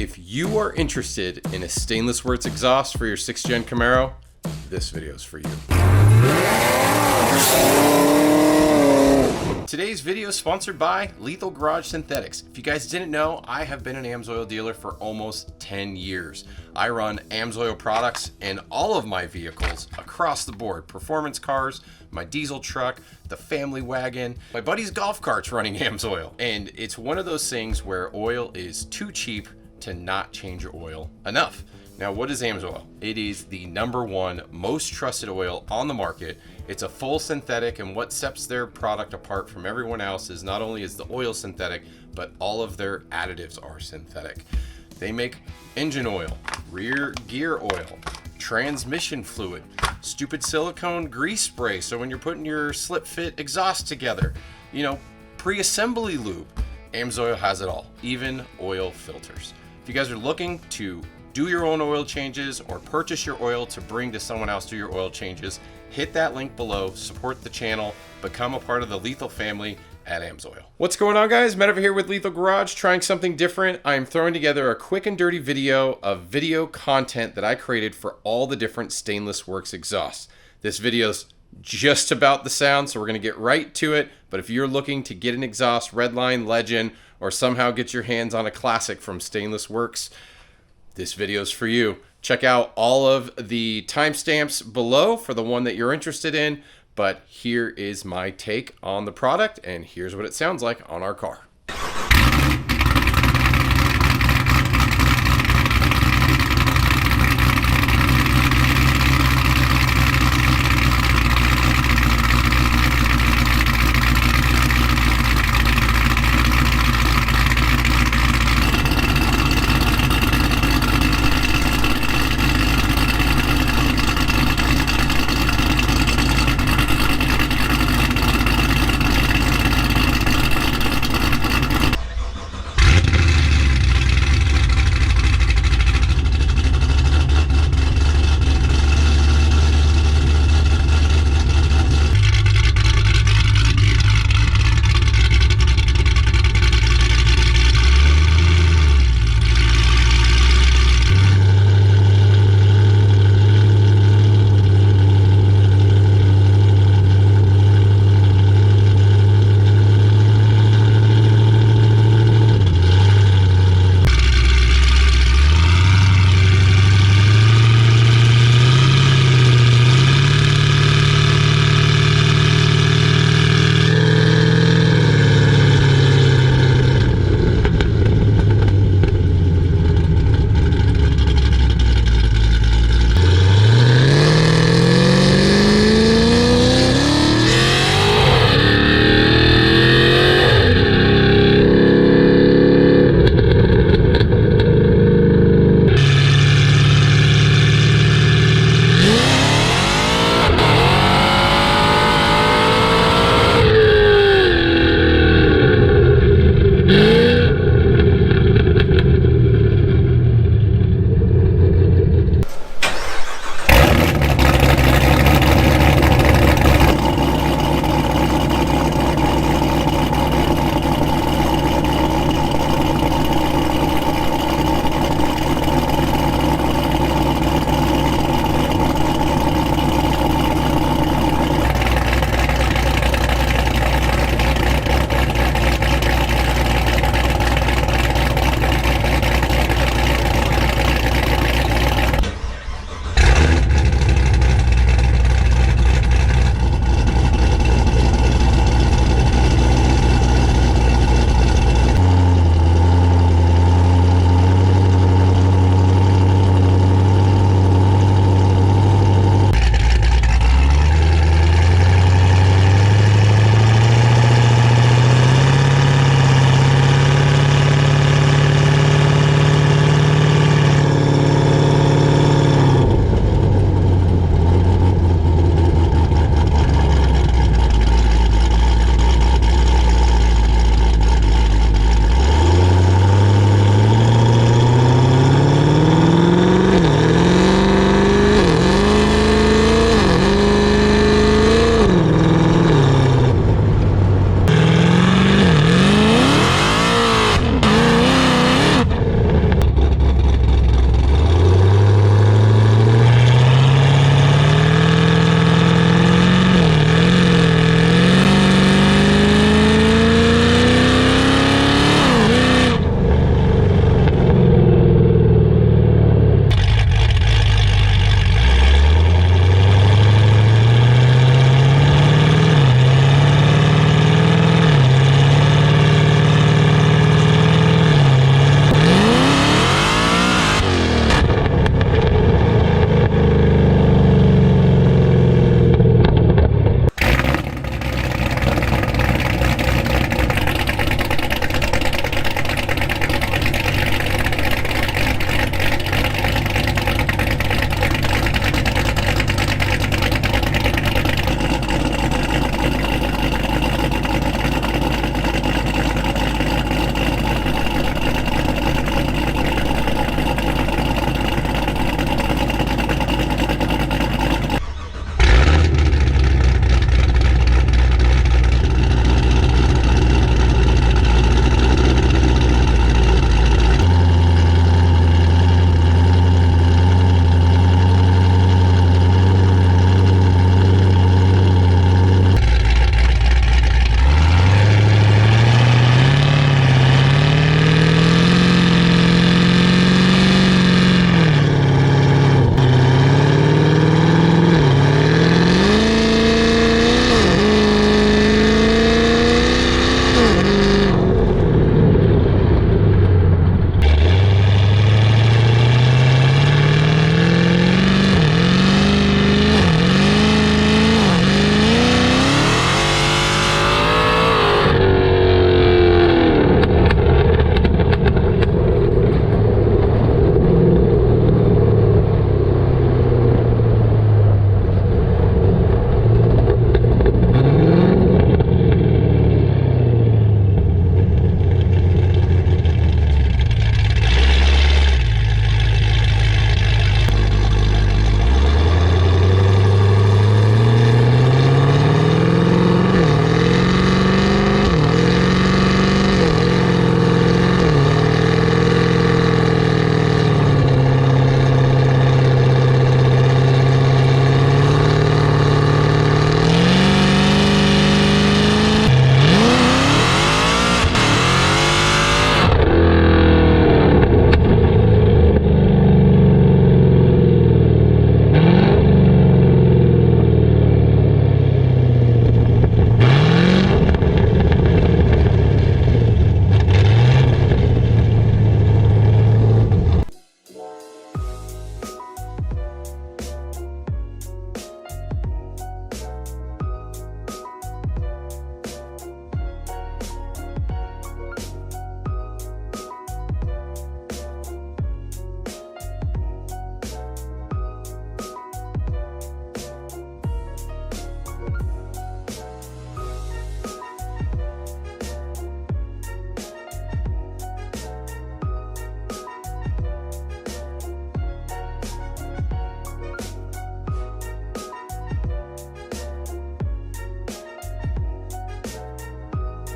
If you are interested in a Stainless Works exhaust for your 6th Gen Camaro, this video is for you. Today's video is sponsored by Lethal Garage Synthetics. If you guys didn't know, I have been an AMSOIL dealer for almost 10 years. I run AMSOIL products in all of my vehicles across the board. Performance cars, my diesel truck, the family wagon, my buddy's golf cart's running AMSOIL. And it's one of those things where oil is too cheap to not change your oil enough. Now, what is AMSOIL? It is the #1 most trusted oil on the market. It's a full synthetic, and what sets their product apart from everyone else is not only is the oil synthetic, but all of their additives are synthetic. They make engine oil, rear gear oil, transmission fluid, stupid silicone grease spray, so when you're putting your slip fit exhaust together, pre-assembly lube. AMSOIL has it all, even oil filters. If you guys are looking to do your own oil changes or purchase your oil to bring to someone else to your oil changes, hit that link below, support the channel, become a part of the Lethal family at AMSOIL. What's going on, guys? Matt over here with Lethal Garage, trying something different. I'm throwing together a quick and dirty video of video content that I created for all the different Stainless Works exhausts. This video's just about the sound, so we're gonna get right to it. But if you're looking to get an exhaust, Redline, Legend, or somehow get your hands on a classic from Stainless Works, this video's for you. Check out all of the timestamps below for the one that you're interested in. But here is my take on the product, and here's what it sounds like on our car.